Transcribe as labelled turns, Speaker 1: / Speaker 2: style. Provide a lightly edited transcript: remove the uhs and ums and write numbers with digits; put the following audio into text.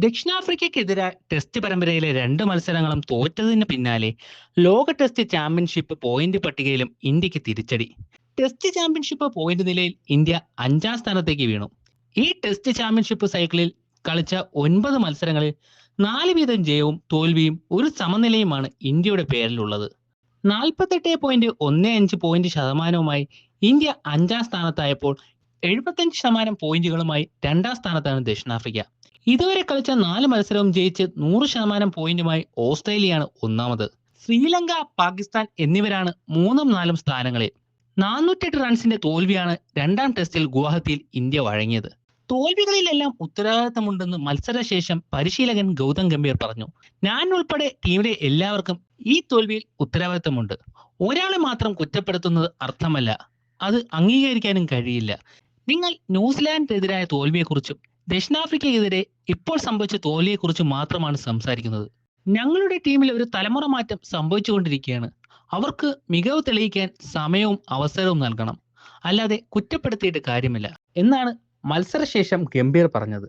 Speaker 1: ദക്ഷിണാഫ്രിക്കയ്ക്കെതിരെ test പരമ്പരയിലെ 2 മത്സരങ്ങളും തോറ്റതിന് പിന്നാലെ ലോക ടെസ്റ്റ് ചാമ്പ്യൻഷിപ്പ് പോയിന്റ് പട്ടികയിലും ഇന്ത്യക്ക് തിരിച്ചടി. ടെസ്റ്റ് ചാമ്പ്യൻഷിപ്പ് പോയിന്റ് നിലയിൽ ഇന്ത്യ 5ാം സ്ഥാനത്തേക്ക് വീണു. ഈ ടെസ്റ്റ് ചാമ്പ്യൻഷിപ്പ് സൈക്കിളിൽ കളിച്ച 9 മത്സരങ്ങളിൽ 4 വീതം ജയവും തോൽവിയും ഒരു സമനിലയുമാണ് ഇന്ത്യയുടെ പേരിലുള്ളത്. 48.15 പോയിന്റ് ശതമാനവുമായി ഇന്ത്യ 5ാം സ്ഥാനത്തായപ്പോൾ 75% പോയിന്റുകളുമായി 2ാം സ്ഥാനത്താണ് ദക്ഷിണാഫ്രിക്ക. ഇതുവരെ കളിച്ച 4 മത്സരവും ജയിച്ച് 100% പോയിന്റുമായി ഓസ്ട്രേലിയയാണ് ഒന്നാമത്. ശ്രീലങ്ക, പാകിസ്ഥാൻ എന്നിവരാണ് 3ഉം 4ഉം സ്ഥാനങ്ങളിൽ. 408 റൺസിന്റെ തോൽവിയാണ് 2ാം ടെസ്റ്റിൽ ഗുവാഹത്തിയിൽ ഇന്ത്യ വഴങ്ങിയത്. തോൽവികളിലെല്ലാം ഉത്തരവാദിത്തമുണ്ടെന്ന് മത്സരശേഷം പരിശീലകൻ ഗൗതം ഗംഭീർ പറഞ്ഞു. ഞാൻ ഉൾപ്പെടെ ടീമിലെ എല്ലാവർക്കും ഈ തോൽവിയിൽ ഉത്തരവാദിത്തമുണ്ട്. ഒരാളെ മാത്രം കുറ്റപ്പെടുത്തുന്നത് അർത്ഥമല്ല, അത് അംഗീകരിക്കാനും കഴിയില്ല. നിങ്ങൾ ന്യൂസിലാൻഡിനെതിരായ തോൽവിയെക്കുറിച്ചും ദക്ഷിണാഫ്രിക്കയ്ക്കെതിരെ ഇപ്പോൾ സംഭവിച്ച തോൽവിയെക്കുറിച്ചും മാത്രമാണ് സംസാരിക്കുന്നത്. ഞങ്ങളുടെ ടീമിൽ ഒരു തലമുറ മാറ്റം സംഭവിച്ചുകൊണ്ടിരിക്കുകയാണ്. അവർക്ക് മികവ് തെളിയിക്കാൻ സമയവും അവസരവും നൽകണം, അല്ലാതെ കുറ്റപ്പെടുത്തിയിട്ട് കാര്യമില്ല എന്നാണ് മത്സരശേഷം ഗംഭീർ പറഞ്ഞത്.